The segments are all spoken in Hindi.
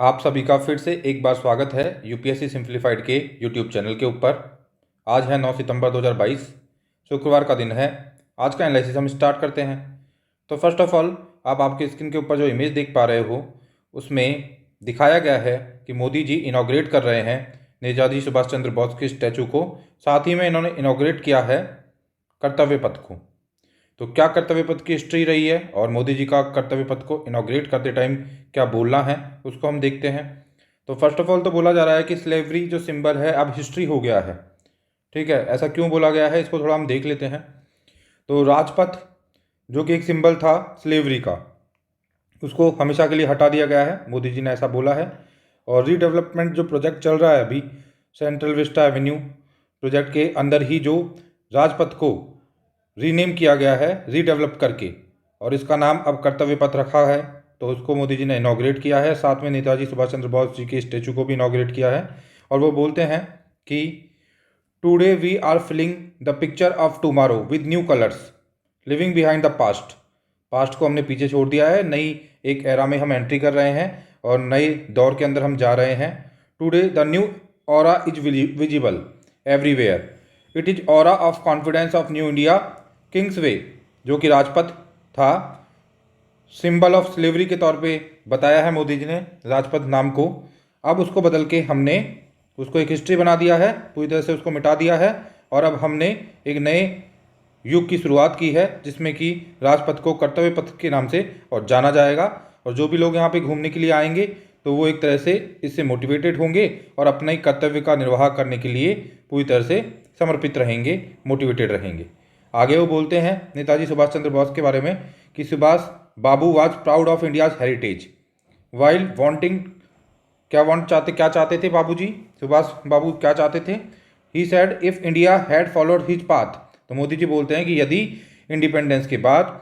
आप सभी का फिर से एक बार स्वागत है यूपीएससी सिंप्लीफाइड के यूट्यूब चैनल के ऊपर। आज है 9 सितंबर 2022, शुक्रवार का दिन है। आज का एनालिसिस हम स्टार्ट करते हैं। तो फर्स्ट ऑफ ऑल, आप आपके स्क्रीन के ऊपर जो इमेज देख पा रहे हो उसमें दिखाया गया है कि मोदी जी इनॉग्रेट कर रहे हैं नेताजी सुभाष चंद्र बोस के स्टैचू को। साथ ही में इन्होंने इनॉग्रेट किया है कर्तव्य पथ को। तो क्या कर्तव्य पथ की हिस्ट्री रही है और मोदी जी का कर्तव्य पथ को इनॉग्रेट करते टाइम क्या बोलना है उसको हम देखते हैं। तो फर्स्ट ऑफ ऑल तो बोला जा रहा है कि स्लेवरी जो सिंबल है अब हिस्ट्री हो गया है। ठीक है, ऐसा क्यों बोला गया है इसको थोड़ा हम देख लेते हैं। तो राजपथ जो कि एक सिंबल था स्लेवरी का, उसको हमेशा के लिए हटा दिया गया है, मोदी जी ने ऐसा बोला है। और रीडेवलपमेंट जो प्रोजेक्ट चल रहा है अभी सेंट्रल विस्टा एवेन्यू प्रोजेक्ट के अंदर ही जो राजपथ को रीनेम किया गया है रीडेवलप करके, और इसका नाम अब कर्तव्य पथ रखा है। तो उसको मोदी जी ने इनॉग्रेट किया है। साथ में नेताजी सुभाष चंद्र बोस जी के स्टेचू को भी इनॉग्रेट किया है। और वो बोलते हैं कि today we are filling the picture of tomorrow with new colours leaving behind the past. Past को हमने पीछे छोड़ दिया है, नई एक एरा में हम एंट्री कर रहे हैं और नए दौर के अंदर हम जा रहे हैं। Today the new aura is visible everywhere. It is aura of confidence of new India Kings way, जो कि राजपथ था, सिंबल ऑफ स्लेवरी के तौर पे बताया है मोदी जी ने राजपथ नाम को। अब उसको बदल के हमने उसको एक हिस्ट्री बना दिया है, पूरी तरह से उसको मिटा दिया है। और अब हमने एक नए युग की शुरुआत की है जिसमें कि राजपथ को कर्तव्य पथ के नाम से और जाना जाएगा। और जो भी लोग यहाँ पे घूमने के लिए आएंगे तो वो एक तरह से इससे मोटिवेटेड होंगे और अपने कर्तव्य का निर्वाह करने के लिए पूरी तरह से समर्पित रहेंगे, मोटिवेटेड रहेंगे। आगे वो बोलते हैं नेताजी सुभाष चंद्र बोस के बारे में कि Subhash Babu was proud of India's heritage while wanting. क्या चाहते थे बाबूजी? सुभाष बाबू क्या चाहते थे? He said if India had followed his path. तो मोदी जी बोलते हैं कि यदि इंडिपेंडेंस के बाद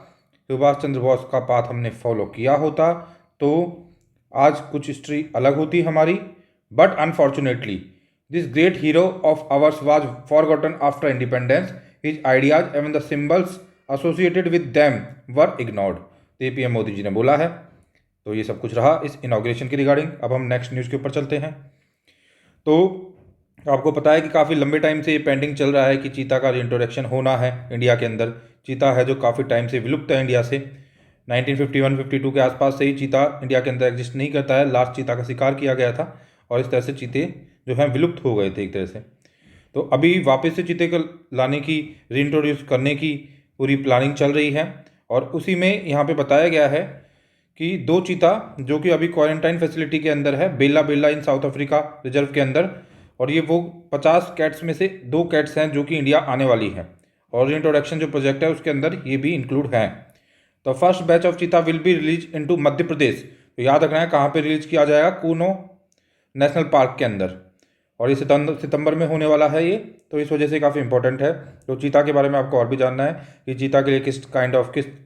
सुभाष चंद्र बोस का पाथ हमने फॉलो किया होता तो आज कुछ हिस्ट्री अलग होती हमारी। But unfortunately this great hero of ours was forgotten after independence. His ideas एवं the symbols associated with them were ignored. तो ये पीएम मोदी जी ने बोला है। तो ये सब कुछ रहा इस इनॉग्रेशन की रिगार्डिंग। अब हम नेक्स्ट न्यूज़ के ऊपर चलते हैं। तो आपको पता है कि काफ़ी लंबे टाइम से ये पेंडिंग चल रहा है कि चीता का इंट्रोडक्शन होना है इंडिया के अंदर। चीता है जो काफ़ी टाइम से विलुप्त है इंडिया से। 1951-52 के आसपास से ही चीता इंडिया के अंदर एग्जिस्ट नहीं करता है। लास्ट चीता का शिकार किया गया था और इस तरह से चीते जो हैं विलुप्त हो गए थे एक तरह से। तो अभी वापस से चीते को लाने की, रीइंट्रोड्यूस करने की पूरी प्लानिंग चल रही है। और उसी में यहाँ पे बताया गया है कि 2 चीता जो कि अभी क्वारंटाइन फैसिलिटी के अंदर है, बेला बेला इन साउथ अफ्रीका रिजर्व के अंदर। और ये वो 50 कैट्स में से 2 कैट्स हैं जो कि इंडिया आने वाली हैं। और इंट्रोडक्शन जो प्रोजेक्ट है उसके अंदर ये भी इंक्लूड हैं। तो फर्स्ट बैच ऑफ चीता will be release into Madhya Pradesh. तो याद रखना है कहाँ पे रिलीज किया जाएगा, कूनो नेशनल पार्क के अंदर। और ये सितंबर में होने वाला है ये, तो इस वजह से काफ़ी इंपॉर्टेंट है। तो चीता के बारे में आपको और भी जानना है कि चीता के लिए किस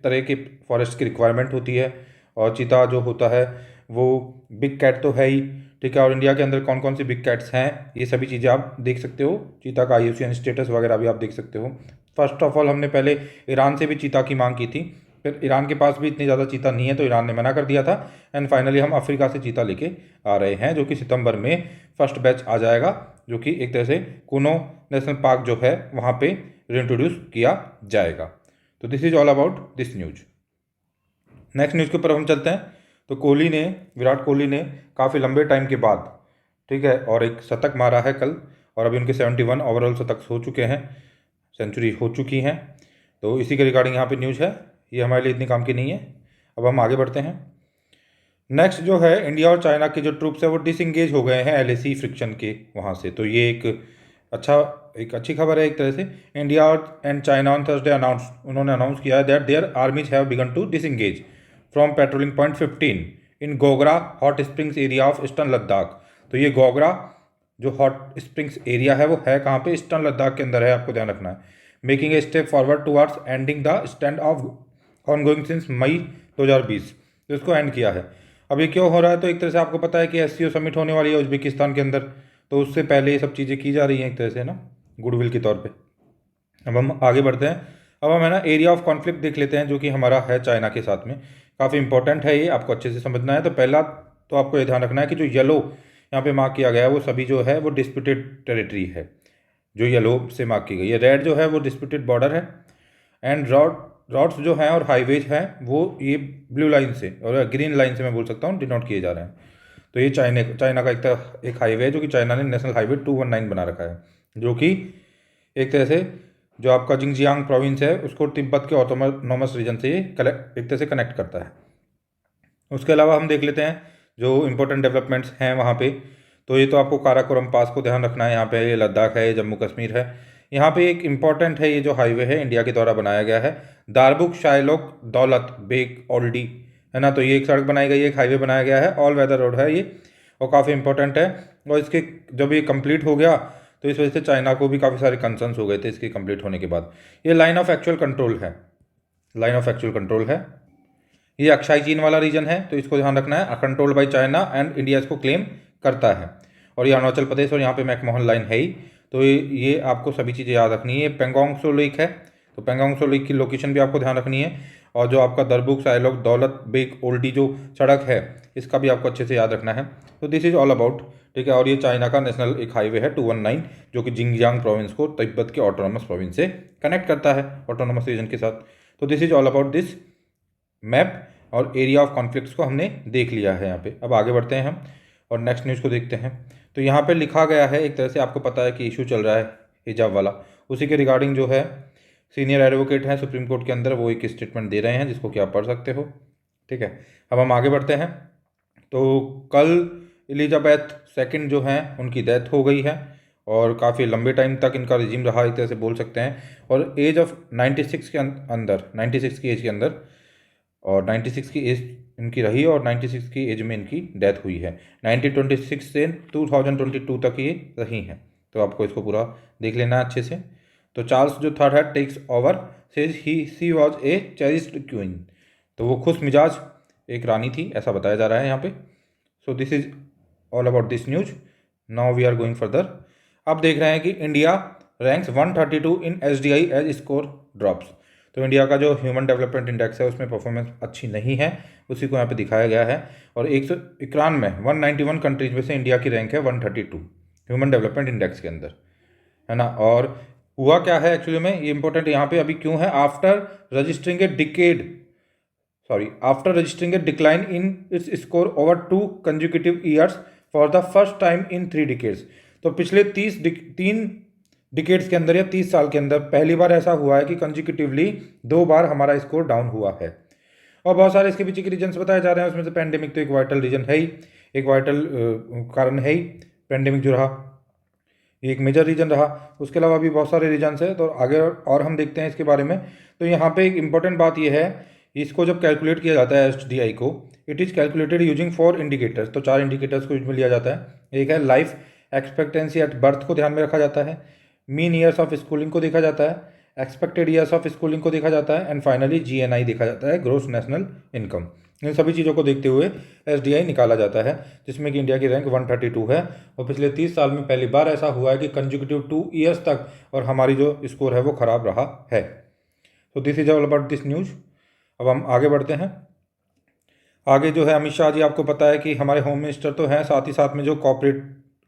तरह की फॉरेस्ट की रिक्वायरमेंट होती है। और चीता जो होता है वो बिग कैट तो है ही, ठीक है। और इंडिया के अंदर कौन कौन सी बिग कैट्स हैं ये सभी चीज़ें आप देख सकते हो। चीता का IUCN स्टेटस वगैरह भी आप देख सकते हो। फर्स्ट ऑफ ऑल हमने पहले ईरान से भी चीता की मांग की थी, फिर ईरान के पास भी इतनी ज़्यादा चीता नहीं है तो ईरान ने मना कर दिया था। एंड फाइनली हम अफ्रीका से चीता लेके आ रहे हैं जो कि सितंबर में फर्स्ट बैच आ जाएगा, जो कि एक तरह से कूनो नेशनल पार्क जो है वहाँ पे रीइंट्रोड्यूस किया जाएगा। तो this is all about this news. Next news के ऊपर हम चलते हैं। तो विराट कोहली ने काफ़ी लंबे टाइम के बाद, ठीक है, और एक शतक मारा है कल। और अभी उनके 71 ओवरऑल शतक हो चुके हैं, सेंचुरी हो चुकी हैं। तो इसी के रिगार्डिंग यहाँ पे न्यूज़ है। ये हमारे लिए इतनी काम की नहीं है। अब हम आगे बढ़ते हैं। नेक्स्ट जो है, इंडिया और चाइना के जो ट्रूप्स है वो डिसंगेज हो गए हैं LAC फ्रिक्शन के वहाँ से। तो ये एक अच्छी खबर है एक तरह से। India and China on Thursday उन्होंने अनाउंस किया है that their armies have begun to disengage from patrolling point 15 in Gogra hot springs area of eastern Ladakh. तो ये गोगरा जो हॉट स्प्रिंग्स एरिया है वो है कहाँ पे? ईस्टर्न लद्दाख के अंदर है, आपको ध्यान रखना है। Making a step forward towards ending the stand off ongoing since May 2020। तो इसको एंड किया है। अब ये क्यों हो रहा है? तो एक तरह से आपको पता है कि SCO समिट होने वाली है उज्बेकिस्तान के अंदर, तो उससे पहले ये सब चीज़ें की जा रही हैं एक तरह से ना, गुडविल के तौर पे। अब हम आगे बढ़ते हैं। अब हम है ना एरिया ऑफ कॉन्फ्लिक्ट देख लेते हैं जो कि हमारा है चाइना के साथ में। काफ़ी इंपॉर्टेंट है ये, आपको अच्छे से समझना है। तो पहला तो आपको ये ध्यान रखना है कि जो येलो यहाँ पे मार्क किया गया है वो सभी जो है वो डिस्प्यूटेड टेरिटरी है, जो येलो से मार्क की गई है। रेड जो है वो डिस्प्यूटेड बॉर्डर है, एंड रॉड्स जो हैं और हाईवेज हैं वो ये ब्लू लाइन से और ग्रीन लाइन से मैं बोल सकता हूँ डिनोट किए जा रहे हैं। तो ये चाइना का एक हाईवे है जो कि चाइना ने नेशनल हाईवे 219 बना रखा है, जो कि एक तरह से जो आपका जिंगजियांग प्रोविंस है उसको तिब्बत के ऑटोनोमस रीजन से ये एक तरह से कनेक्ट करता है। उसके अलावा हम देख लेते हैं जो इम्पोर्टेंट डेवलपमेंट्स हैं वहाँ पे। तो ये तो आपको काराकोरम पास को ध्यान रखना है, यहाँ पे ये लद्दाख है, ये जम्मू कश्मीर है। यहाँ पे एक इम्पॉर्टेंट है, ये जो हाईवे है इंडिया के द्वारा बनाया गया है, दारबुक शायलोक दौलत बेग ओल्डी, है ना। तो ये एक सड़क बनाई गई है, एक हाईवे बनाया गया है, ऑल वेदर रोड है ये, और काफ़ी इंपॉर्टेंट है। और इसके जब ये कंप्लीट हो गया तो इस वजह से चाइना को भी काफ़ी सारे कंसर्न्स हो गए थे इसके कंप्लीट होने के बाद। ये लाइन ऑफ एक्चुअल कंट्रोल है, लाइन ऑफ एक्चुअल कंट्रोल है। ये अक्षाई चीन वाला रीजन है, तो इसको ध्यान रखना है, controlled by China and India इसको क्लेम करता है। और ये अरुणाचल प्रदेश और यहाँ पे मैकमोहन लाइन है ही। तो ये आपको सभी चीज़ें याद रखनी है। पेंगोंग सो लेक है, तो पेंगोंग सो लेक की लोकेशन भी आपको ध्यान रखनी है। और जो आपका दरबुक शायलोक दौलत बेग ओल्डी जो सड़क है इसका भी आपको अच्छे से याद रखना है। तो दिस इज़ ऑल अबाउट, ठीक है। और ये चाइना का नेशनल एक हाईवे है 219 जो कि जिंगजियांग प्रोविंस को तिब्बत के ऑटोनोमस प्रोविंस से कनेक्ट करता है, ऑटोनोमस रीजन के साथ। तो this is all about this map, और एरिया ऑफ कॉन्फ्लिक्ट्स को हमने देख लिया है यहाँ पे। अब आगे बढ़ते हैं हम और नेक्स्ट न्यूज़ को देखते हैं। तो यहाँ पे लिखा गया है, एक तरह से आपको पता है कि इशू चल रहा है हिजाब वाला, उसी के रिगार्डिंग जो है सीनियर एडवोकेट हैं सुप्रीम कोर्ट के अंदर, वो एक स्टेटमेंट दे रहे हैं जिसको कि आप पढ़ सकते हो, ठीक है। अब हम आगे बढ़ते हैं। तो कल एलिजाबेथ सेकंड जो हैं उनकी डेथ हो गई है, और काफ़ी लंबे टाइम तक इनका रिजीम रहा, एक तरह से बोल सकते हैं। और एज ऑफ 96 के अंदर, 96 की एज के अंदर, और 96 की एज इनकी रही, और 96 की एज में इनकी डेथ हुई है। 1926 से 2022 तक ये रही हैं। तो आपको इसको पूरा देख लेना है अच्छे से। तो चार्ल्स जो थर्ड है takes over, says she was a cherished queen, तो वो खुश मिजाज एक रानी थी, ऐसा बताया जा रहा है यहाँ पे। So this is all about this news. Now we are going further. अब देख रहे हैं कि India ranks 132 in SDI as score drops. तो इंडिया का जो ह्यूमन डेवलपमेंट इंडेक्स है उसमें परफॉर्मेंस अच्छी नहीं है, उसी को यहाँ पे दिखाया गया है। और 191 191 कंट्रीज में से इंडिया की रैंक है 132 ह्यूमन डेवलपमेंट इंडेक्स के अंदर, है ना। और हुआ क्या है एक्चुअली में, ये इंपॉर्टेंट यहाँ पे अभी क्यों है, after registering A decline in its score over 2 consecutive years for the first time in 3 decades. तो पिछले 3 डिकेड्स के अंदर या 30 साल के अंदर पहली बार ऐसा हुआ है कि कंजिक्यूटिवली 2 बार हमारा स्कोर डाउन हुआ है। और बहुत सारे इसके पीछे के रीजन्स बताए जा रहे हैं, उसमें से पेंडेमिक तो एक वाइटल रीजन है ही, एक वाइटल कारण है ही पेंडेमिक जो रहा, ये एक मेजर रीजन रहा। उसके अलावा भी बहुत सारे रीजन्स है, तो आगे और हम देखते हैं इसके बारे में। तो यहाँ पे एक इम्पॉर्टेंट बात ये है, इसको जब कैलकुलेट किया जाता है SDI को, it is calculated using 4 indicators. तो 4 इंडिकेटर्स को इसमें लिया जाता है। एक है लाइफ एक्सपेक्टेंसी एट बर्थ को ध्यान में रखा जाता है, मीन ईयर्स ऑफ स्कूलिंग को देखा जाता है, एक्सपेक्टेड ईयर्स ऑफ स्कूलिंग को देखा जाता है, एंड फाइनली GNI देखा जाता है, ग्रोस नेशनल इनकम। इन सभी चीज़ों को देखते हुए SDI निकाला जाता है, जिसमें कि इंडिया की रैंक 132 है। और पिछले 30 साल में पहली बार ऐसा हुआ है कि कंजिक्यूटिव 2 ईयर्स तक और हमारी जो स्कोर है वो ख़राब रहा है। तो this is all about this news. अब हम आगे बढ़ते हैं। आगे जो है अमित शाह जी, आपको पता है कि हमारे होम मिनिस्टर तो हैं, साथ ही साथ में जो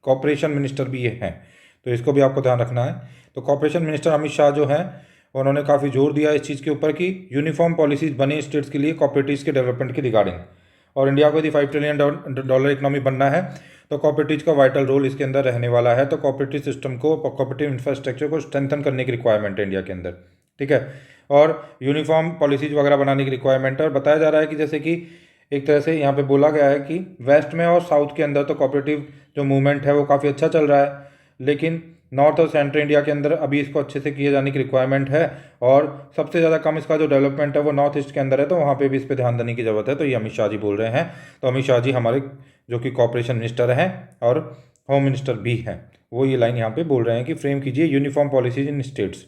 कॉपरेशन मिनिस्टर भी ये हैं, तो इसको भी आपको ध्यान रखना है। तो कॉपरेशन मिनिस्टर अमित शाह जो हैं उन्होंने काफ़ी जोर दिया इस चीज़ के ऊपर कि यूनिफॉर्म पॉलिसीज़ बने स्टेट्स के लिए कॉपरेटिव्स के डेवलपमेंट की रिगार्डिंग। और इंडिया को यदि $5 ट्रिलियन इकोनॉमी बनना है तो कॉपरेटिव्स का वाइटल रोल इसके अंदर रहने वाला है। तो कॉपरेटिव सिस्टम को, कॉपरेटिव इंफ्रास्ट्रक्चर को स्ट्रेंथन करने की रिक्वायरमेंट है इंडिया के अंदर, ठीक है। और यूनिफॉर्म पॉलिसीज वगैरह बनाने की रिक्वायरमेंट है। और बताया जा रहा है कि जैसे कि एक तरह से यहाँ पे बोला गया है कि वेस्ट में और साउथ के अंदर तो कॉपरेटिव जो मूवमेंट है वो काफ़ी अच्छा चल रहा है, लेकिन नॉर्थ और सेंट्रल इंडिया के अंदर अभी इसको अच्छे से किए जाने की रिक्वायरमेंट है। और सबसे ज़्यादा कम इसका जो डेवलपमेंट है वो नॉर्थ ईस्ट के अंदर है, तो वहाँ पे भी इस पर ध्यान देने की ज़रूरत है। तो ये अमित शाह जी बोल रहे हैं। तो अमित शाह जी हमारे जो कि कॉपरेशन मिनिस्टर हैं और होम मिनिस्टर भी हैं, वो ये लाइन यहाँ पे बोल रहे हैं कि फ्रेम कीजिए यूनिफॉर्म पॉलिसीज इन स्टेट्स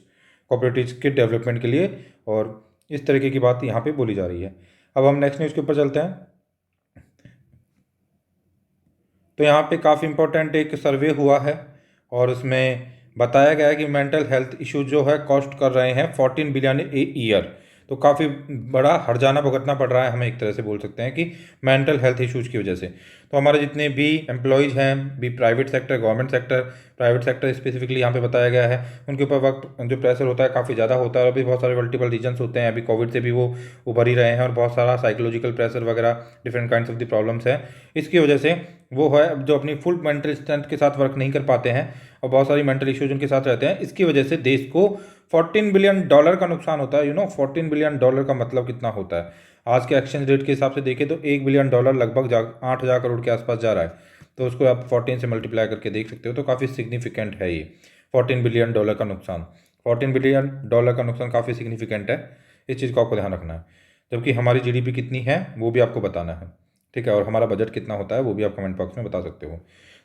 कॉपरेटिव्स के डेवलपमेंट के लिए, और इस तरीके की बात यहाँ पे बोली जा रही है। अब हम नेक्स्ट न्यूज़ के ऊपर चलते हैं। तो यहाँ पे काफ़ी इंपॉर्टेंट एक सर्वे हुआ है, और उसमें बताया गया है कि मेंटल हेल्थ इश्यूज जो है कॉस्ट कर रहे हैं 14 बिलियन ए ईयर। तो काफ़ी बड़ा हर्जाना भुगतना पड़ रहा है हमें, एक तरह से बोल सकते हैं कि मेंटल हेल्थ इश्यूज़ की वजह से। तो हमारे जितने भी एम्प्लॉयज़ हैं, भी private sector, government sector, private sector specifically यहाँ पे बताया गया है, उनके ऊपर वक्त जो प्रेशर होता है काफ़ी ज़्यादा होता है। और अभी बहुत सारे मल्टीपल रीजन्स होते हैं, अभी कोविड से भी वो उभर ही रहे हैं, और बहुत सारा साइकोलॉजिकल प्रेशर वगैरह different kinds of the problems हैं। इसकी वजह से वो है जो अपनी फुल मेंटल स्ट्रेंथ के साथ वर्क नहीं कर पाते हैं, और बहुत सारी मेंटल इश्यूज उनके साथ रहते हैं। इसकी वजह से देश को $14 बिलियन का नुकसान होता है। $14 बिलियन का मतलब कितना होता है? आज के एक्सचेंज रेट के हिसाब से देखें तो $1 बिलियन लगभग 8,000 करोड़ के आसपास जा रहा है। तो उसको आप 14 से मल्टीप्लाई करके देख सकते हो, तो काफ़ी सिग्निफिकेंट है ये $14 बिलियन का नुकसान। $14 बिलियन का नुकसान काफ़ी सिग्निफिकेंट है, इस चीज़ को आपको ध्यान रखना है। जबकि हमारी जीडीपी कितनी है वो भी आपको बताना है, ठीक है, और हमारा बजट कितना होता है वो भी आप कमेंट बॉक्स में बता सकते हो।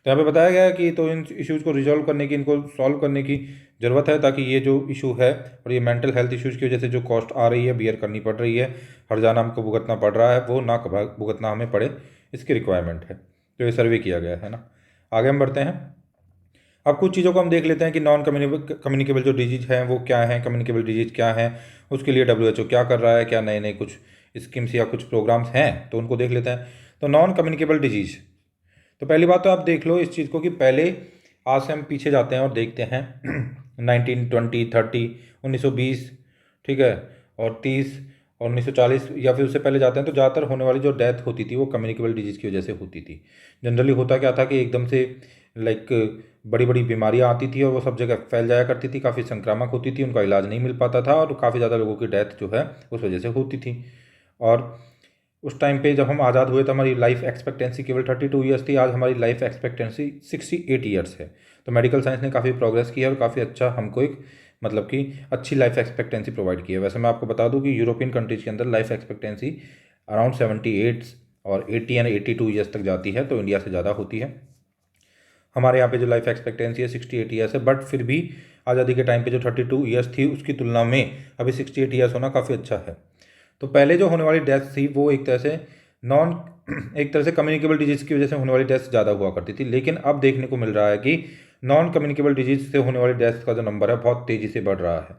तो यहाँ पे बताया गया है कि तो इन इश्यूज़ को रिजॉल्व करने की, इनको सॉल्व करने की ज़रूरत है, ताकि ये जो इशू है और ये मेंटल हेल्थ इश्यूज़ की वजह से जो कॉस्ट आ रही है, बियर करनी पड़ रही है, हर्जाना हमको भुगतना पड़ रहा है, वो ना भुगतना हमें पड़े, इसकी रिक्वायरमेंट है। तो ये सर्वे किया गया है ना। आगे हम बढ़ते हैं। अब कुछ चीज़ों को हम देख लेते हैं कि नॉन कम्युनिकेबल जो डिजीज हैं वो क्या हैं, कम्युनिकेबल डिजीज क्या हैं, उसके लिए WHO क्या कर रहा है, क्या नए नए कुछ स्कीम्स या कुछ प्रोग्राम्स हैं, तो उनको देख लेते हैं। तो नॉन कम्युनिकेबल डिजीज, तो पहली बात तो आप देख लो इस चीज़ को कि पहले आज से हम पीछे जाते हैं और देखते हैं 1920, 30, 1920, ठीक है, और 30 और 1940 या फिर उससे पहले जाते हैं, तो ज़्यादातर होने वाली जो डेथ होती थी वो कम्युनिकेबल डिजीज़ की वजह से होती थी। जनरली होता क्या था कि एकदम से लाइक बड़ी बड़ी बीमारियाँ आती थी और वो सब जगह फैल जाया करती थी, काफ़ी संक्रामक होती थी, उनका इलाज नहीं मिल पाता था, और काफ़ी ज़्यादा लोगों की डेथ जो है उस वजह से होती थी। और उस टाइम पे जब हम आज़ाद हुए तो हमारी लाइफ एक्सपेक्टेंसी केवल 32 ईयर्स थी, आज हमारी लाइफ एक्सपेक्टेंसी 68 ईयर्स है। तो मेडिकल साइंस ने काफ़ी प्रोग्रेस की है और काफ़ी अच्छा हमको एक मतलब कि अच्छी लाइफ एक्सपेक्टेंसी प्रोवाइड की है। वैसे मैं आपको बता दूं कि यूरोपियन कंट्रीज़ के अंदर लाइफ एक्सपेक्टेंसी अराउंड 78 और 80 एंड 82 ईयर्स तक जाती है, तो इंडिया से ज़्यादा होती है। हमारे यहाँ पे जो लाइफ एक्सपेक्टेंसी है 68 ईयर्स है, बट फिर भी आज़ादी के टाइम पे जो 32 ईयर्स थी उसकी तुलना में अभी 68 ईयर्स होना काफ़ी अच्छा है। तो पहले जो होने वाली डेथ थी वो एक तरह से एक तरह से कम्युनिकेबल डिजीज़ की वजह से होने वाली डेथ ज़्यादा हुआ करती थी, लेकिन अब देखने को मिल रहा है कि नॉन कम्युनिकेबल डिजीज़ से होने वाली डेथ का जो नंबर है बहुत तेज़ी से बढ़ रहा है।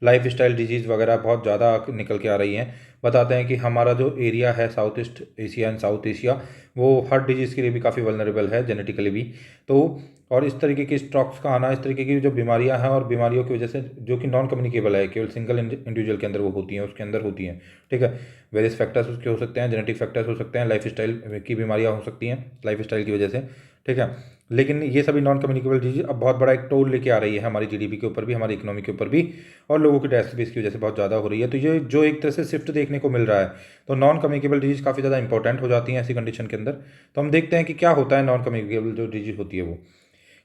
लाइफ स्टाइल डिजीज़ वगैरह बहुत ज़्यादा निकल के आ रही हैं। बताते हैं कि हमारा जो एरिया है south East Asia and south Asia, वो हार्ट डिजीज़ के लिए भी काफ़ी वल्नरेबल है जेनेटिकली भी। तो और इस तरीके की स्ट्रोक्स का आना, इस तरीके की जो बीमारियां हैं, और बीमारियों की वजह से जो कि नॉन कम्युनिकेबल है, केवल सिंगल इंडिविजुअल के अंदर वो होती हैं, उसके अंदर होती हैं, ठीक है। वेरियस फैक्टर्स उसके हो सकते हैं, जेनेटिक फैक्टर्स हो सकते हैं, लाइफ स्टाइल की बीमारियां हो सकती हैं लाइफ स्टाइल की वजह से, ठीक है। लेकिन ये सभी नॉन कम्युनिकेबल डिजीज अब बहुत बड़ा एक टोल लेके आ रही है हमारी जीडीपी के ऊपर भी, हमारी इकोनॉमी के ऊपर भी, और लोगों की डेथ भी इसकी वजह से बहुत ज़्यादा हो रही है। तो ये जो एक तरह से शिफ्ट देखने को मिल रहा है, तो नॉन कम्युनिकेबल डिजीज काफ़ी ज़्यादा इंपॉर्टेंट हो जाती हैं ऐसी कंडीशन के अंदर। तो हम देखते हैं कि क्या होता है नॉन कम्युनिकेबल जो डिजीज होती है वो,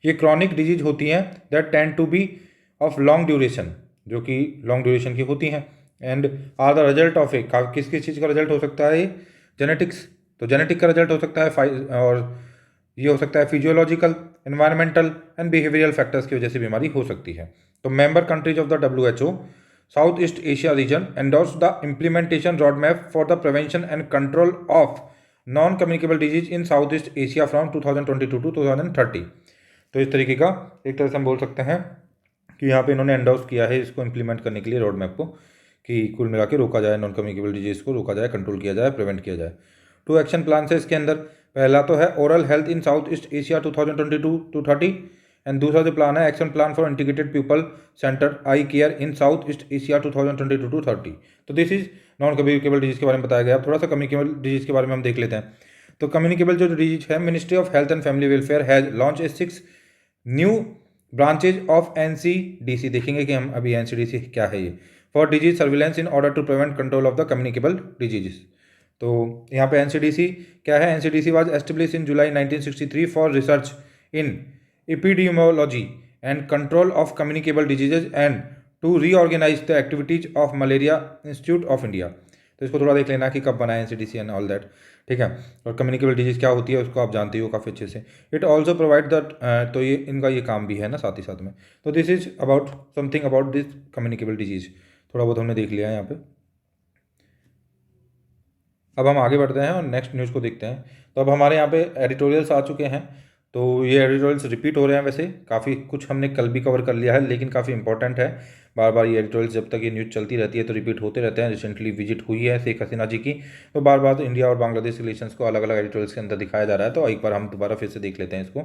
ये क्रॉनिक डिजीज होती हैं that tend to be of long duration, जो कि लॉन्ग ड्यूरेशन की होती हैं, and are the result of a, किस किस चीज़ का रिजल्ट हो सकता है ये, जेनेटिक्स, तो जेनेटिक का रिजल्ट हो सकता है, और ये हो सकता है physiological, environmental and behavioural factors की वजह से बीमारी हो सकती है। तो member countries of the WHO South East Asia region endorse the implementation road map for the prevention and control of non communicable disease in South East Asia from 2022 to 2030। तो इस तरीके का एक तरह से हम बोल सकते हैं कि यहाँ पे इन्होंने एंडोर्स किया है इसको इम्प्लीमेंट करने के लिए रोड मैप को, कि कुल मिला के रोका जाए, नॉन कम्युनिकेबल डिजीज़ को रोका जाए, कंट्रोल किया जाए, प्रिवेंट किया जाए। 2 एक्शन प्लान है इसके अंदर। पहला तो है oral health in South East Asia 2022 to 30, and दूसरा जो प्लान है action plan for integrated people centred eye care in South East Asia 2022 to 30। तो this is non communicable disease के बारे में बताया गया। थोड़ा सा कम्युनिकेबल डिजीज़ के बारे में हम देख लेते हैं। तो कम्युनिकेबल जो डिजीज है, Ministry of Health and Family Welfare has launch a 6 new branches of NCDC। देखेंगे कि हम अभी NCDC क्या है ये, for disease surveillance in order to prevent control of the communicable disease. तो यहाँ पे NCDC क्या है, NCDC was establish in July 1963 for research in epidemiology and control of communicable diseases and to reorganise the activities of Malaria Institute of India. तो इसको थोड़ा देख लेना कि कब बना है NCDC एंड ऑल दैट, ठीक है। और कम्युनिकेबल डिजीज़ क्या होती है उसको आप जानते हो काफ़ी अच्छे से। इट ऑल्सो प्रोवाइड दैट, तो ये इनका ये काम भी है ना साथ ही साथ में। तो this is about something about this communicable disease, थोड़ा बहुत हमने देख लिया है यहाँ पे। अब हम आगे बढ़ते हैं और नेक्स्ट न्यूज़ को देखते हैं। तो अब हमारे यहाँ पे एडिटोरियल्स आ चुके हैं, तो ये एडिटोरियल्स रिपीट हो रहे हैं, वैसे काफ़ी कुछ हमने कल भी कवर कर लिया है, लेकिन काफ़ी इंपॉर्टेंट है। बार बार ये एडिटोरियल्स जब तक ये न्यूज़ चलती रहती है तो रिपीट होते रहते हैं। रिसेंटली विजिट हुई है शेख हसीना जी की, तो बार बार तो इंडिया और बांग्लादेश रिलेशंस को अलग अलग एडिटोरियल्स के अंदर दिखाया जा रहा है। तो एक बार हम दोबारा फिर से देख लेते हैं इसको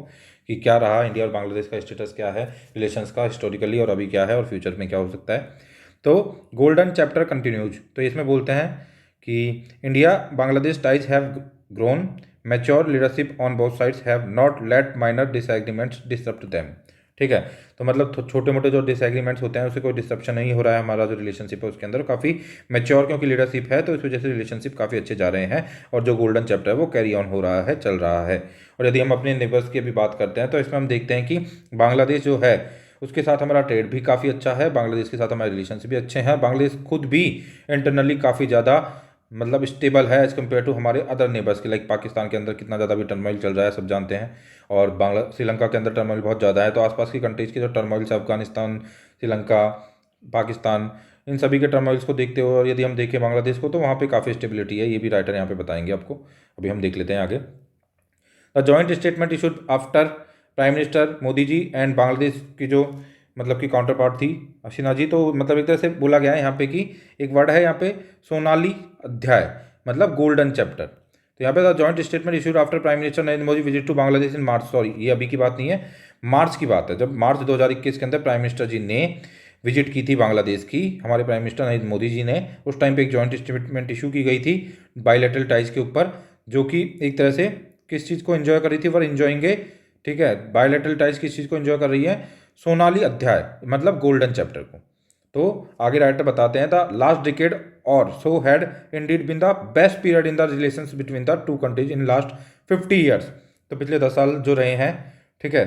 कि क्या रहा इंडिया और बांग्लादेश का स्टेटस, क्या है रिलेशंस का हिस्टोरिकली, और अभी क्या है और फ्यूचर में क्या हो सकता है। तो गोल्डन चैप्टर कंटिन्यूज, तो इसमें बोलते हैं कि India Bangladesh ties have grown, mature leadership on both sides have not let minor disagreements disrupt them. ठीक है, तो मतलब छोटे मोटे जो डिसएग्रीमेंट्स होते हैं उससे कोई डिस्ट्रप्शन नहीं हो रहा है। हमारा जो रिलेशनशिप है उसके अंदर काफ़ी मैच्योर, क्योंकि लीडरशिप है तो इस वजह से रिलेशनशिप काफ़ी अच्छे जा रहे हैं, और जो गोल्डन चैप्टर है वो कैरी ऑन हो रहा है, चल रहा है। और यदि हम अपने नेबर्स की भी बात करते हैं तो इसमें हम देखते हैं कि बांग्लादेश जो है उसके साथ हमारा ट्रेड भी काफ़ी अच्छा है, बांग्लादेश के साथ हमारे रिलेशनशिप भी अच्छे हैं। बांग्लादेश खुद भी इंटरनली काफ़ी ज़्यादा मतलब स्टेबल है एज़ कम्पेयर टू हमारे अदर नेबर्स के, लाइक पाकिस्तान के अंदर कितना ज़्यादा भी टर्मोइल चल रहा है सब जानते हैं, और श्रीलंका के अंदर टर्मोइल बहुत ज़्यादा है। तो आसपास की कंट्रीज़ के जो टर्मोइल्स है, अफगानिस्तान, श्रीलंका, पाकिस्तान, इन सभी के टर्मोइल्स को देखते हुए और यदि हम देखें बांग्लादेश को, तो वहाँ पे काफ़ी स्टेबिलिटी है। ये भी राइटर यहाँ पे बताएंगे आपको, अभी हम देख लेते हैं आगे। The joint statement issued after prime minister Modi ji and Bangladesh की जो मतलब की काउंटर पार्ट थी हसीना जी, तो मतलब एक तरह से बोला गया है यहाँ पे कि एक वर्ड है यहाँ पे सोनाली अध्याय, मतलब गोल्डन चैप्टर। तो यहाँ पे the joint statement issued after prime minister Narendra Modi visit to Bangladesh in March, sorry ये अभी की बात नहीं है, मार्च की बात है, जब मार्च 2021 के अंदर प्राइम मिनिस्टर जी ने विजिट की थी बांग्लादेश की, हमारे प्राइम मिनिस्टर नरेंद्र मोदी जी ने उस टाइम पे एक जॉइंट स्टेटमेंट इशू की गई थी बायलैटरल टाइज के ऊपर, जो कि एक तरह से किस चीज़ को एंजॉय कर रही थी, वर एंजॉइंगे। ठीक है, बायलैटरल टाइज किस चीज़ को एंजॉय कर रही है, सोनाली अध्याय मतलब गोल्डन चैप्टर को। तो आगे राइटर बताते हैं द लास्ट डिकेड और so had Indeed been the best period in the relations between the two countries in last 50 years. तो पिछले 10 साल जो रहे हैं, ठीक है,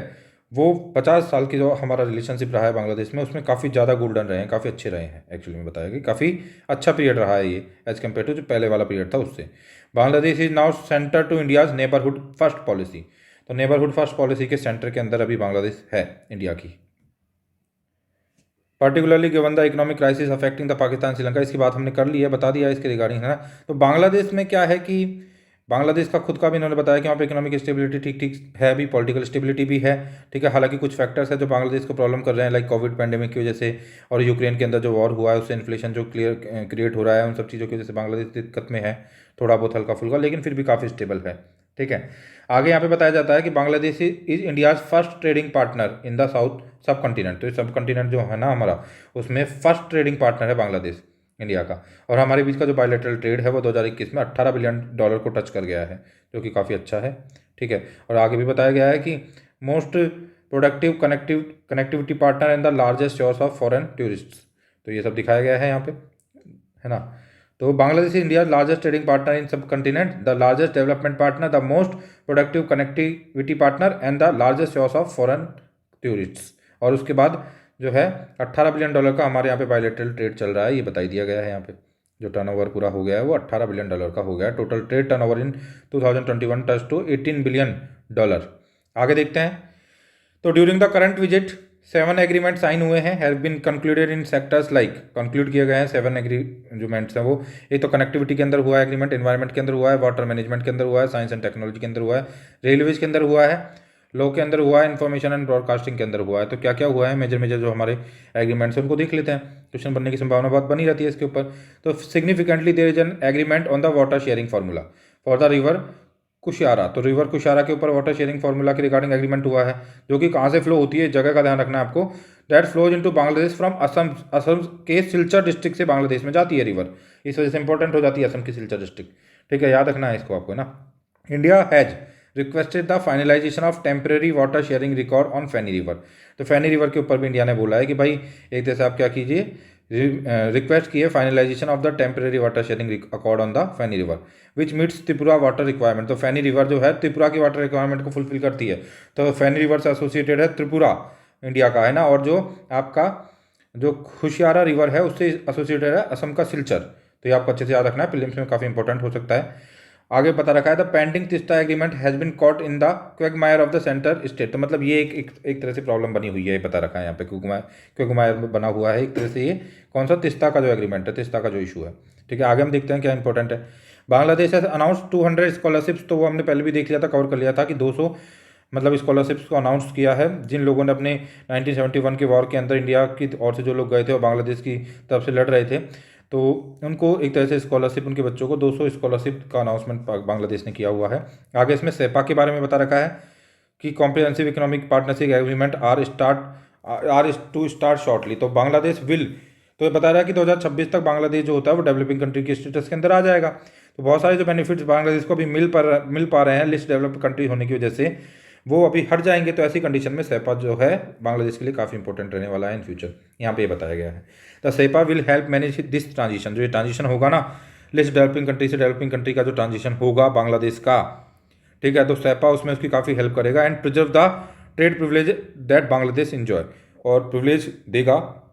वो 50 साल की जो हमारा रिलेशनशिप रहा है बांग्लादेश में, उसमें काफ़ी ज़्यादा गोल्डन रहे हैं, काफ़ी अच्छे रहे हैं। एक्चुअली में बताया कि काफ़ी अच्छा पीरियड रहा है ये एज कम्पेयर टू जो पहले वाला पीरियड था उससे। Bangladesh is now centre to India's neighbourhood first policy. तो नेबरहुड फर्स्ट पॉलिसी के सेंटर के अंदर अभी बांग्लादेश है इंडिया की। Particularly given the economic crisis affecting the Pakistan Sri Lanka, इसकी बात हमने कर ली है, बता दिया इसके रिगार्डिंग, है ना। तो बांग्लादेश में क्या है कि बांग्लादेश का खुद का भी इन्होंने बताया कि वहाँ पे इकोनॉमिक स्टेबिलिटी ठीक ठीक है, भी पॉलिटिकल स्टेबिलिटी भी है। ठीक है, हालांकि कुछ फैक्टर्स है जो बांग्लादेश को प्रॉब्लम कर रहे हैं, लाइक कोविड पैंडेमिक की वजह से, और यूक्रेन के अंदर जो वॉर हुआ है उससे इन्फ्लेशन जो क्रिएट हो रहा है, उन सब चीज़ों की वजह से बांग्लादेश दिक्कत में है, थोड़ा बहुत हल्का फुल्का, लेकिन फिर भी काफ़ी स्टेबल है। ठीक है, आगे यहाँ पे बताया जाता है कि Bangladesh is India's first trading partner in the south सब कंटिनेंट। तो ये सब कंटिनेंट जो है ना हमारा, उसमें फर्स्ट ट्रेडिंग पार्टनर है बांग्लादेश इंडिया का। और हमारे बीच का जो बायलैटरल ट्रेड है वो 2021 में $18 बिलियन को टच कर गया है, जो कि काफ़ी अच्छा है। ठीक है, और आगे भी बताया गया है कि most productive connectivity partner and the largest source of foreign tourists. तो ये सब दिखाया गया है यहाँ पे, है ना। तो Bangladesh is India largest trading partner in subcontinent, the largest development partner, the most productive connectivity partner and the largest source of foreign tourists. और उसके बाद जो है $18 बिलियन का हमारे यहाँ पे बायलैटरल ट्रेड चल रहा है, ये बताई दिया गया है यहाँ पे। जो टर्नओवर पूरा हो गया है वो $18 बिलियन का हो गया है। Total trade turnover in 2021 touch to $18 billion. आगे देखते हैं। तो during the current visit 7 agreement sign हुए हैं, have been concluded in sectors like, conclude किए गए हैं 7 एग्रीमेंट्स हैं वो। एक तो कनेक्टिविटी के अंदर हुआ है एग्रीमेंट, एनवायरमेंट के अंदर हुआ है, वाटर मैनेजमेंट के अंदर हुआ है, साइंस एंड टेक्नोलॉजी के अंदर हुआ है, रेलवेज के अंदर हुआ है, लॉ के अंदर हुआ है, इन्फॉर्मेशन एंड ब्रॉडकास्टिंग के अंदर हुआ है। तो क्या क्या हुआ है मेजर मेजर जो हमारे एग्रीमेंट्स हैं उनको देख लेते हैं, क्वेश्चन बनने की संभावना बहुत बनी रहती है इसके ऊपर। तो significantly there is an agreement on the water sharing formula for the river Kushiyara. तो रिवर कुशियारा के ऊपर वाटर शेयरिंग फार्मूला के रिगार्डिंग एग्रीमेंट हुआ है, जो कि कहाँ से फ्लो होती है, जगह का ध्यान रखना है आपको। That flows into Bangladesh from Assam, Assam के सिलचर डिस्ट्रिक्ट से बांग्लादेश में जाती है रिवर, इस वजह से इंपॉर्टेंट हो जाती है असम की सिलचर डिस्ट्रिक्ट। ठीक है, याद रखना है इसको आपको ना। India has requested the finalisation of temporary water sharing record on Feni river. तो फैनी रिवर के ऊपर भी इंडिया ने बोला है कि भाई एक तरह से आप क्या कीजिए, रिक्वेस्ट की है finalisation of the temporary water sharing accord on the Feni river which meets Tripura water requirement. तो फैनी रिवर जो है त्रिपुरा की वाटर रिक्वायरमेंट को फुलफिल करती है। तो फैनी रिवर से एसोसिएटेड है त्रिपुरा इंडिया का, है ना। और जो आपका जो खुशियारा रिवर है उससे एसोसिएटेड है असम का सिलचर। तो ये आपको अच्छे से याद रखना है, प्रीलिम्स में काफ़ी इंपॉर्टेंट हो सकता है। आगे बता रखा है the pending Teesta agreement has been caught in the quagmire of the centre state. तो मतलब ये एक तरह से प्रॉब्लम बनी हुई है, ये बता रखा है यहाँ पे क्वेगमायर में बना हुआ है एक तरह से। ये कौन सा, तिस्ता का जो एग्रीमेंट है, तिस्ता का जो इशू है। ठीक है, आगे हम देखते हैं क्या इंपॉर्टेंट है। Bangladesh has announce 200 scholarships. तो वो हमने पहले भी देख लिया था, कवर कर लिया था कि 200 मतलब स्कॉलरशिप्स को अनाउंस किया है। जिन लोगों ने अपने 1971 के वॉर के अंदर इंडिया की ओर से जो लोग गए थे और बांग्लादेश की तरफ से लड़ रहे थे, तो उनको एक तरह से स्कॉलरशिप, उनके बच्चों को 200 स्कॉलरशिप का अनाउंसमेंट बांग्लादेश ने किया हुआ है। आगे इसमें सेपा के बारे में बता रखा है कि comprehensive economic partnership agreement are to start shortly. तो बांग्लादेश विल, तो ये बता रहा है कि 2026 तक बांग्लादेश जो होता है वो डेवलपिंग कंट्री के स्टेटस के अंदर आ जाएगा। तो बहुत सारे जो बेनिफिट्स बांग्लादेश को अभी मिल पा रहे हैं लिस्ट डेवलप्ड कंट्री होने की वजह से, वो अभी हट जाएंगे। तो ऐसी कंडीशन में सेपा जो है बांग्लादेश के लिए काफ़ी इंपॉर्टेंट रहने वाला है इन फ्यूचर, यहाँ पे ये बताया गया है। The CEPA will help manage this transition, जो ये ट्रांजिशन होगा ना लिस्ट डेवलपिंग कंट्री से डेवलपिंग कंट्री का जो ट्रांजिशन होगा बांग्लादेश का, ठीक है, तो सेपा उसमें उसकी काफ़ी हेल्प करेगा। And preserve the trade privilege that Bangladesh enjoy, और प्रिविलेज देगा,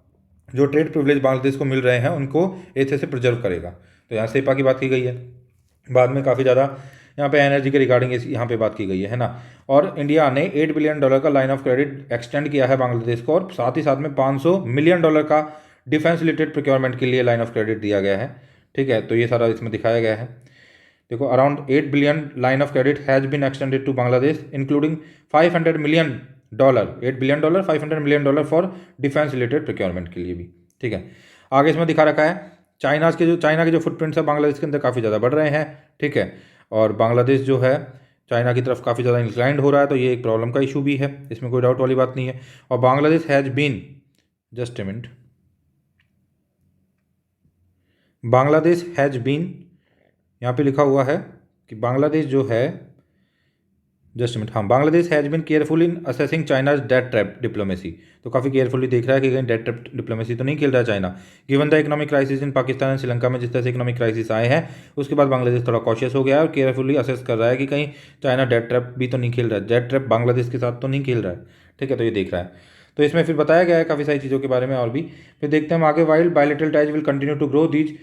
जो ट्रेड प्रिविलेज बांग्लादेश को मिल रहे हैं उनको ऐसे से प्रिजर्व करेगा। तो यहाँ सेपा की बात की गई है। बाद में काफ़ी ज़्यादा यहाँ पे एनर्जी के रिगार्डिंग यहाँ पे बात की गई है ना। और इंडिया ने $8 बिलियन का लाइन ऑफ क्रेडिट एक्सटेंड किया है बांग्लादेश को, और साथ ही साथ में $500 मिलियन का डिफेंस रिलेटेड प्रोक्योरमेंट के लिए लाइन ऑफ क्रेडिट दिया गया है, ठीक है। तो ये सारा इसमें दिखाया गया है। देखो, around 8 billion line of credit has been extended to Bangladesh including $500 million, $8 billion, $500 million for defence related procurement के लिए भी, ठीक है। आगे इसमें दिखा रखा है चाइना के जो फुटप्रिंट्स है बांग्लादेश के अंदर काफ़ी ज़्यादा बढ़ रहे हैं, ठीक है। और बांग्लादेश जो है चाइना की तरफ काफ़ी ज़्यादा इंक्लाइंड हो रहा है, तो ये एक प्रॉब्लम का इशू भी है, इसमें कोई डाउट वाली बात नहीं है। और Bangladesh has been, just a minute, Bangladesh has been, यहाँ पे लिखा हुआ है कि बांग्लादेश जो है, जस्ट मिनट, हाँ, Bangladesh has been careful in assessing China's debt trap diplomacy. तो काफ़ी केयरफुली देख रहा है कि कहीं डेट ट्रैप डिप्लोमेसी तो नहीं खेल रहा है China. Given the economic crisis in Pakistan and Sri Lanka में जिस तरह से इकोनॉमिक क्राइसिस आए हैं, उसके बाद बांग्लादेश थोड़ा कॉशियस हो गया है और केयरफुली असेस कर रहा है कि कहीं चाइना डेट ट्रैप भी तो नहीं खेल रहा है, डेट ट्रैप बांग्लादेश के साथ तो नहीं खेल रहा है, ठीक है। तो ये देख रहा है। तो इसमें फिर बताया गया है काफ़ी सारी चीज़ों के बारे में और भी। फिर देखते हैं हम आगे। While bilateral ties will continue to grow these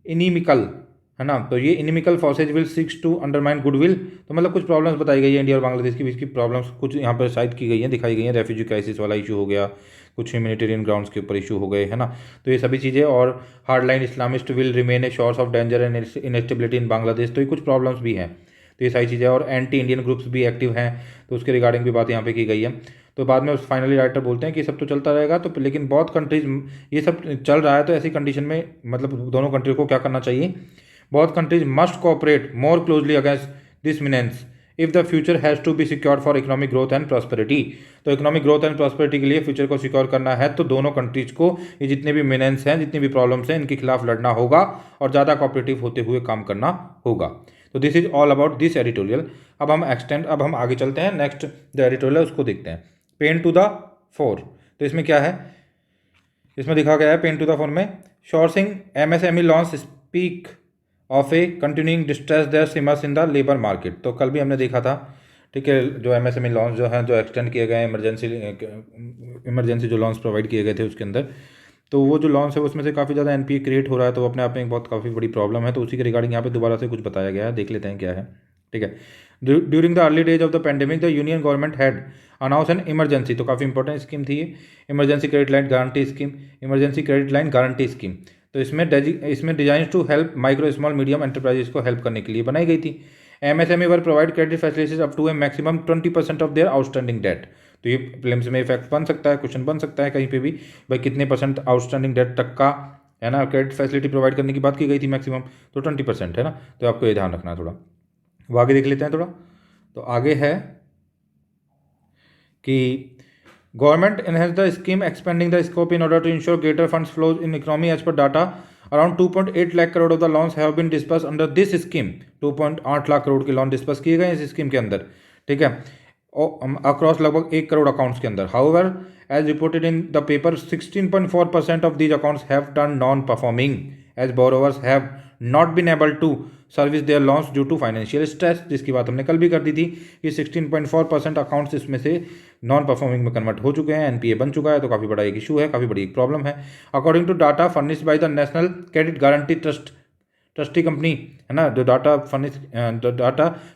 inimical, है ना। तो ये inimical forces will seek to undermine goodwill. तो मतलब कुछ प्रॉब्लम्स बताई गई है इंडिया और बांग्लादेश के बीच की प्रॉब्लम्स कुछ यहाँ पर साइड की गई हैं, दिखाई गई हैं। रेफ्यूजी क्राइसिस वाला इशू हो गया, कुछ ह्यूमैनिटेरियन ग्राउंड्स के ऊपर इशू हो गए, है ना। तो ये सभी चीज़ें, और hardline Islamist will remain a source of danger and instability in Bangladesh. तो ये कुछ प्रॉब्लम्स भी हैं, तो ये सारी चीज़ें। और एंटी इंडियन ग्रुप्स भी एक्टिव हैं, तो उसके रिगार्डिंग भी बात यहाँ पे की गई है। तो बाद में फाइनली राइटर बोलते हैं कि सब तो चलता रहेगा, तो लेकिन बहुत कंट्रीज ये सब चल रहा है, तो ऐसी कंडीशन में मतलब दोनों कंट्री को क्या करना चाहिए, बहुत countries must cooperate more closely against this menace if the future has to be secured for economic growth and prosperity. तो इकोनॉमिक ग्रोथ एंड प्रॉस्पेरिटी के लिए फ्यूचर को सिक्योर करना है, तो दोनों कंट्रीज को ये जितने भी मीनेंस हैं, जितनी भी प्रॉब्लम्स हैं, इनके खिलाफ लड़ना होगा और ज़्यादा कोऑपरेटिव होते हुए काम करना होगा। तो this is all about this editorial. अब हम आगे चलते हैं, नेक्स्ट जो एडिटोरियल है उसको देखते हैं। Pain to the fore. तो इसमें क्या है, इसमें दिखा गया है पेन टू द फोर में sourcing MSME loans speak of a continuing distress there simmers in the labour market. तो कल भी हमने देखा था, ठीक है, जो एमएसएमई लॉन्स जो हैं, जो एक्सटेंड किए गए हैं, इमरजेंसी जो लॉन्स प्रोवाइड किए गए थे उसके अंदर, तो वो जो लॉन्स है उसमें से काफ़ी ज़्यादा एनपीए क्रिएट हो रहा है, तो अपने आप में एक बहुत काफ़ी बड़ी प्रॉब्लम है। तो उसी के रिगार्डिंग यहाँ पे दोबारा से कुछ बताया गया है, देख लेते हैं क्या है, ठीक है। During the early days of the pandemic the union government had announce an emergency. तो काफ़ी इंपॉर्टेंट स्कीम थी ये, emergency credit line guarantee scheme, emergency credit line guarantee scheme. तो इसमें design to help micro small medium enterprises को हेल्प करने के लिए बनाई गई थी। MSME were provide credit facilities up to a maximum 20% of their outstanding debt. तो ये प्रीलिम्स में इफेक्ट बन सकता है, क्वेश्चन बन सकता है कहीं पे भी, भाई कितने परसेंट आउटस्टैंडिंग डेट तक का, है ना, क्रेडिट फैसिलिटी प्रोवाइड करने की बात की गई थी मैक्सिमम, तो 20% है ना। तो आपको ये ध्यान रखना है थोड़ा। वो आगे देख लेते हैं थोड़ा। तो आगे है कि government enhance the scheme expanding the scope in order to ensure greater funds flows in economy as per data around 2.8 lakh crore of the loans have been disburse under this scheme. 2.8 lakh crore के लोन डिस्पर्स किए गए इस स्कीम के अंदर, ठीक है, अक्रॉस लगभग 1 करोड़ अकाउंट्स के अंदर। However as reported in the paper 16.4% of these accounts have turn non performing as borrowers have not been able to service their loans due to financial stress, जिसकी बात हमने कल भी कर दी थी कि 16.4% अकाउंट्स इसमें से नॉन परफॉर्मिंग में कन्वर्ट हो चुके हैं, एनपीए बन चुका है। तो काफ़ी बड़ा एक इशू है, काफ़ी बड़ी एक प्रॉब्लम है। According to data furnished by the national credit guarantee trustee company, है ना, जो डाटा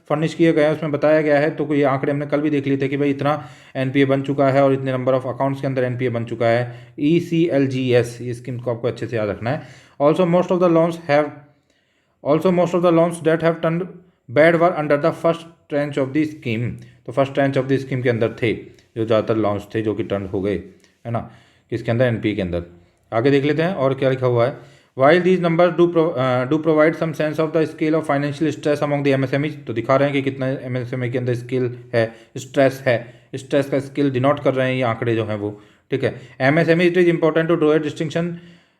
फर्निश किए गए हैं उसमें बताया गया है। तो ये आंकड़े हमने कल भी देख लिए थे कि भाई इतना एनपीए बन चुका है और इतने नंबर ऑफ अकाउंट्स के अंदर एनपीए बन चुका है। ECLGS, ये स्कीम को आपको अच्छे से याद रखना है। Also most of the loans that have turn bad were under the first tranche of the scheme, तो first tranche of the scheme के अंदर थे जो ज़्यादातर लॉन्च थे, जो कि टर्न हो गए, है ना, किसके अंदर, एनपी के अंदर। आगे देख लेते हैं और क्या लिखा हुआ है। While these number do provide some sense of the scale of financial stress among the MSME, तो दिखा रहे हैं कि कितना एमएसएमई के अंदर स्केल है, स्ट्रेस है, स्ट्रेस का स्केल डिनोट कर रहे हैं ये आंकड़े जो हैं वो, ठीक है। MSME it is important to draw a distinction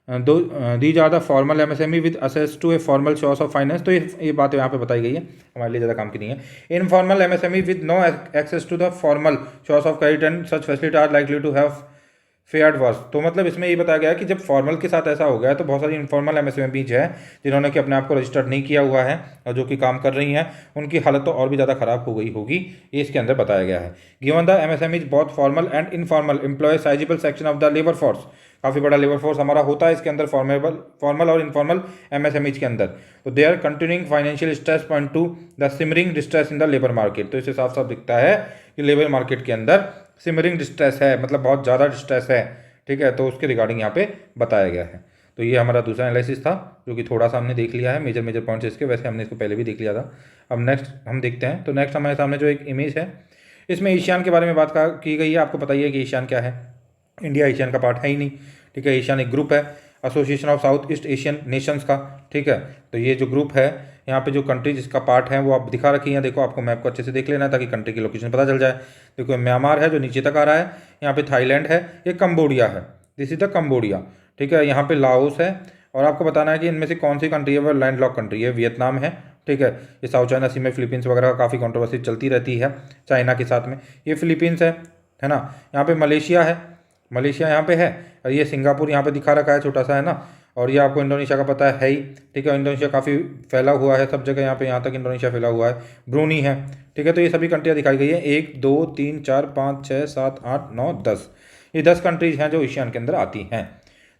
though these are the formal MSME with access to a formal source of finance, तो ये बात यहाँ पे बताई गई है, हमारे लिए ज़्यादा काम की नहीं है। Informal MSME with no access to the formal source of credit and such facility are likely to have fared worse, तो मतलब इसमें ये बताया गया है कि जब फॉर्मल के साथ ऐसा हो गया है तो बहुत सारी इनफॉर्मल एमएसएमईज है जिन्होंने कि अपने आप को रजिस्टर्ड नहीं किया हुआ है और जो कि काम कर रही हैं, उनकी हालत तो और भी ज़्यादा खराब हो गई होगी, ये इसके अंदर बताया गया है। Given the MSMEs both formal and informal employ sizeable section of the labour force, काफ़ी बड़ा लेबर फोर्स हमारा होता है इसके अंदर फॉर्मल और इनफॉर्मल एमएसएमईज के अंदर, तो they are continuing financial stress point to the simmering distress in the labour market, तो इससे साफ साफ दिखता है कि लेबर मार्केट के अंदर सिमरिंग डिस्ट्रेस है, मतलब बहुत ज़्यादा डिस्ट्रेस है, ठीक है, तो उसके रिगार्डिंग यहाँ पे बताया गया है। तो ये हमारा दूसरा एनालिसिस था जो कि थोड़ा सा हमने देख लिया है, मेजर पॉइंट्स इसके, वैसे हमने इसको पहले भी देख लिया था। अब नेक्स्ट हम देखते हैं, तो नेक्स्ट हमारे सामने जो एक इमेज है इसमें एशियान के बारे में बात की गई है। आपको पता ही है कि एशियान क्या है, इंडिया एशियान का पार्ट है ही नहीं, ठीक है। एशियान एक ग्रुप है, association of south east Asian Nations का, ठीक है। तो ये जो ग्रुप है, यहाँ पे जो कंट्रीज इसका पार्ट है वो आप दिखा रखी हैं, देखो आपको मैप को अच्छे से देख लेना है ताकि कंट्री की लोकेशन पता चल जाए। देखो म्यांमार है जो नीचे तक आ रहा है, यहाँ पे थाईलैंड है, ये कंबोडिया है, दिस इज द कंबोडिया, ठीक है। यहाँ पे लाओस है, और आपको बताना है कि इनमें से कौन सी कंट्री है वो लैंड लॉक कंट्री है, वियतनाम है, ठीक है। ये साउथ चाइना सी में फिलीपींस वगैरह का काफ़ी कंट्रोवर्सी चलती रहती है चाइना के साथ में, ये फिलीपींस है ना। यहाँ पे मलेशिया है, मलेशिया यहाँ पे है, और ये सिंगापुर यहाँ पे दिखा रखा है छोटा सा, है ना। और ये आपको इंडोनेशिया का पता है ही, ठीक है। इंडोनेशिया काफ़ी फैला हुआ है सब जगह, यहाँ तक इंडोनेशिया फैला हुआ है। ब्रूनी है, ठीक है। तो ये सभी कंट्रियाँ दिखाई गई है, 1 2 3 4 5 6 7 8 9 10, ये 10 कंट्रीज हैं जो एशियन के अंदर आती हैं।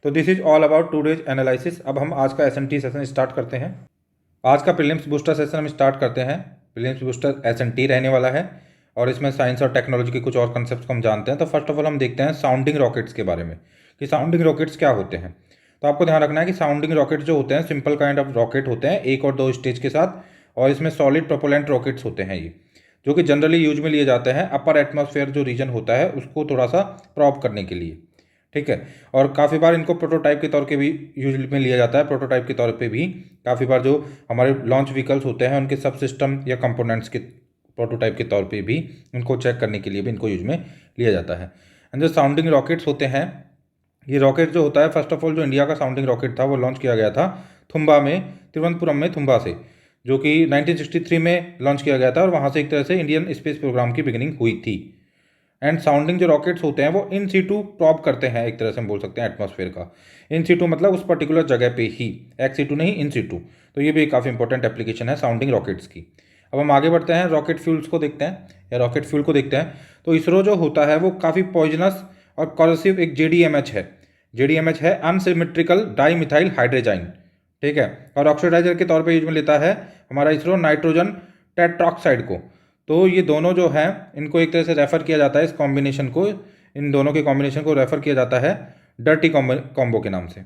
तो this is all about today's analysis. अब हम आज का एसएनटी सेशन स्टार्ट करते हैं। आज का प्रीलिम्स बूस्टर सेशन हम स्टार्ट करते हैं। प्रीलिम्स बूस्टर एसएनटी रहने वाला है और इसमें साइंस और टेक्नोलॉजी के कुछ और कंसेप्ट को हम जानते हैं। तो फर्स्ट ऑफ ऑल हम देखते हैं साउंडिंग रॉकेट्स के बारे में कि साउंडिंग रॉकेट्स क्या होते हैं। तो आपको ध्यान रखना है कि साउंडिंग रॉकेट जो होते हैं सिंपल काइंड ऑफ रॉकेट होते हैं, 1 और 2 स्टेज के साथ, और इसमें सॉलिड प्रोपेलेंट रॉकेट्स होते हैं ये, जो कि जनरली यूज में लिए जाते हैं अपर एटमॉस्फेयर जो रीजन होता है उसको थोड़ा सा प्रॉप करने के लिए, ठीक है। और काफ़ी बार इनको प्रोटोटाइप के तौर पे भी यूज में लिया जाता है। प्रोटोटाइप के तौर पे भी काफ़ी बार जो हमारे लॉन्च व्हीकल्स होते हैं उनके सब सिस्टम या कंपोनेंट्स के प्रोटोटाइप के तौर पे भी इनको चेक करने के लिए भी इनको यूज में लिया जाता है। एंड जो साउंडिंग रॉकेट्स होते हैं, ये रॉकेट जो होता है फर्स्ट ऑफ ऑल जो इंडिया का साउंडिंग रॉकेट था वो लॉन्च किया गया था थुम्बा में, तिरुवनंतपुरम में थुम्बा से, जो कि 1963 में लॉन्च किया गया था, और वहाँ से एक तरह से इंडियन स्पेस प्रोग्राम की बिगिनिंग हुई थी। एंड साउंडिंग जो रॉकेट्स होते हैं वो इन सीटू प्रॉब करते हैं, एक तरह से हम बोल सकते हैं एटमॉस्फेयर का। इन सीटू मतलब उस पर्टिकुलर जगह पे ही, एक्स सीटू नहीं, इन सीटू। तो ये भी एक काफ़ी इंपॉर्टेंट एप्लीकेशन है साउंडिंग रॉकेट्स की। अब हम आगे बढ़ते हैं, रॉकेट फ्यूल्स को देखते हैं या रॉकेट फ्यूल को देखते हैं। तो इसरो जो होता है वो काफ़ी पॉइजनस और कॉरोसिव एक JDMH है। JDMH है अनसिमेट्रिकल डाईमिथाइल हाइड्रोजाइन, ठीक है। और ऑक्सीडाइजर के तौर पे यूज में लेता है हमारा इसरो नाइट्रोजन टेट्रॉक्साइड को। तो ये दोनों जो हैं इनको एक तरह से रेफर किया जाता है, इस कॉम्बिनेशन को, इन दोनों के कॉम्बिनेशन को रेफर किया जाता है डर्टी कॉम्बो के नाम से,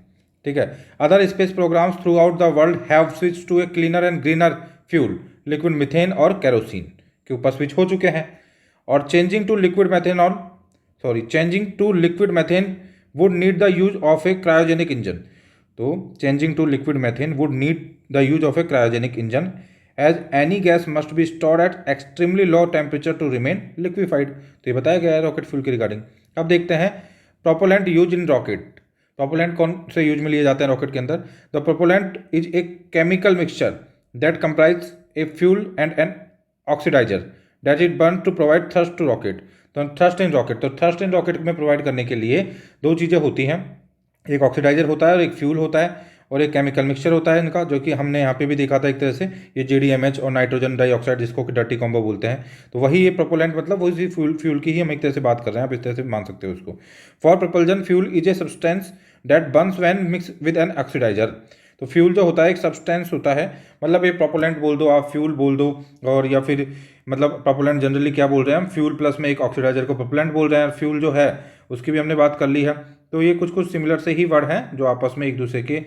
ठीक है। Other space programs throughout the world have switch to a cleaner and greener fuel, liquid methane और केरोसिन के ऊपर स्विच हो चुके हैं। और changing to liquid methane would need the use of a cryogenic engine. तो changing to liquid methane would need the use of a cryogenic engine as any gas must be stored at extremely low temperature to remain liquefied. तो ये बताया गया है रॉकेट फ्यूल की रिगार्डिंग। अब देखते हैं propellant use in rocket. Propellant कौन से यूज में लिए जाते हैं रॉकेट के अंदर? The propellant is a chemical mixture that comprise a fuel and an oxidiser that is burn to provide thrust to rocket. तो थ्रस्ट इन रॉकेट, तो थ्रस्ट इन रॉकेट में प्रोवाइड करने के लिए 2 चीज़ें होती हैं, एक ऑक्सीडाइजर होता है और एक फ्यूल होता है, और एक केमिकल मिक्सचर होता है इनका, जो कि हमने यहाँ पे भी देखा था एक तरह से, ये JDMH और नाइट्रोजन डाइऑक्साइड जिसको कि डर्टी कॉम्बो बोलते हैं। तो वही ये प्रोपेलेंट मतलब वही फ्यूल की ही हम एक तरह से बात कर रहे हैं, आप इस तरह से मान सकते हो उसको। For propulsion fuel is a substance that burns when mix with an oxidizer. तो फ्यूल जो होता है एक सब्सटेंस होता है, मतलब ये प्रोपेलेंट बोल दो आप, फ्यूल बोल दो, और या फिर मतलब प्रोपेलेंट जनरली क्या बोल रहे हैं हम, फ्यूल प्लस में एक ऑक्सीडाइजर को प्रोपेलेंट बोल रहे हैं। फ्यूल जो है उसकी भी हमने बात कर ली है। तो ये कुछ सिमिलर से ही वर्ड हैं जो आपस में एक दूसरे के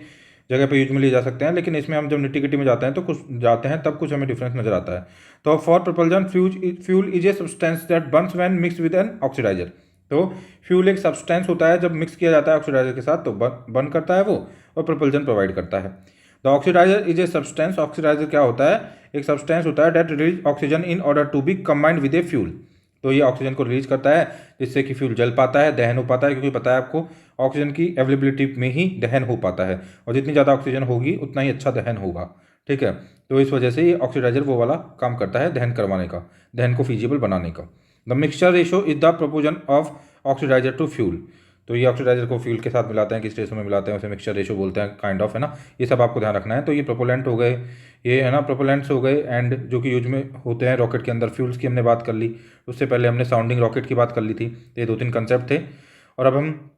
जगह पे यूज में लिए जा सकते हैं, लेकिन इसमें हम जब निटी-गिटी में जाते हैं तो तब कुछ हमें डिफरेंस नज़र आता है। तो for propulsion fuel is a substance that burns when mix with an oxidizer. तो फ्यूल एक सब्सटेंस होता है, जब मिक्स किया जाता है ऑक्सीडाइजर के साथ तो बर्न करता है वो, और प्रपल्जन प्रोवाइड करता है। The oxidiser is a substance, oxidiser क्या होता है, एक सब्सटेंस होता है that release oxygen in order to be combined with a fuel. तो ये ऑक्सीजन को रिलीज करता है जिससे कि फ्यूल जल पाता है, दहन हो पाता है, क्योंकि पता है आपको ऑक्सीजन की अवेलेबिलिटी में ही दहन हो पाता है, और जितनी ज़्यादा ऑक्सीजन होगी उतना ही अच्छा दहन होगा। ठीक है, तो इस वजह से ये ऑक्सीडाइजर वो वाला काम करता है दहन करवाने का, दहन को फीजिबल बनाने का। The mixture ratio is the proportion of oxidiser to fuel. तो ये ऑक्सीडाइजर को फ्यूल के साथ मिलाते हैं, किस रेशो में मिलाते हैं उसे मिक्सचर रेशो बोलते हैं, काइंड ऑफ, है ना। ये सब आपको ध्यान रखना है। तो ये प्रोपोलेंट हो गए, ये है ना प्रोपोलेंट्स हो गए, एंड जो कि यूज में होते हैं रॉकेट के अंदर। फ्यूल्स की हमने बात कर ली, उससे पहले हमने साउंडिंग रॉकेट की बात कर ली थी। ये 2-3 कंसेप्ट थे, और अब हम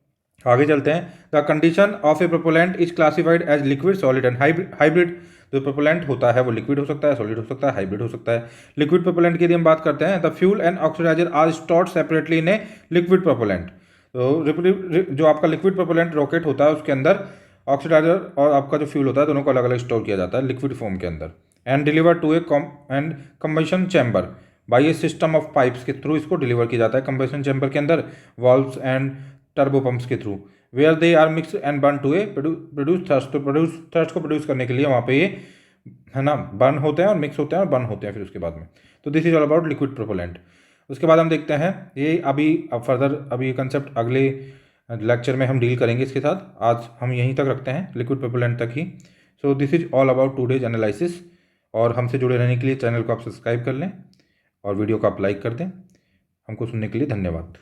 आगे चलते हैं। The condition of a propellant is classified as liquid, solid and hybrid. जो प्रोपोलेंट होता है वो लिक्विड हो सकता है, सॉलिड हो सकता है, हाइब्रिड हो सकता है। लिक्विड प्रोपोलेंट की यदि हम बात करते हैं, the fuel and oxidiser are stored separately in a liquid propellant. तो जो आपका लिक्विड प्रोपोलेंट रॉकेट होता है उसके अंदर ऑक्सीडाइजर और आपका जो फ्यूल होता है दोनों को अलग अलग स्टोर किया जाता है लिक्विड फॉर्म के अंदर, and deliver to a combustion chamber by a system of pipes के थ्रू इसको डिलीवर किया जाता है कंबशन चैम्बर के अंदर, वाल्व्स एंड टर्बो पंप्स के through, where they are mix and burn to a produce thrust. तो थर्स्ट को प्रोड्यूस करने के लिए वहाँ पे ये, है ना, बर्न होते हैं और मिक्स होते हैं और बर्न होते हैं फिर उसके बाद में। तो this is all about liquid propellant. उसके बाद हम देखते हैं ये अब फर्दर ये कंसेप्ट अगले लेक्चर में हम डील करेंगे इसके साथ। आज हम यहीं तक रखते हैं, लिक्विड प्रोपेलेंट तक ही। So this is all about today's analysis. और हमसे जुड़े रहने के लिए चैनल को आप सब्सक्राइब कर लें और वीडियो को आप लाइक कर दें। हमको सुनने के लिए धन्यवाद।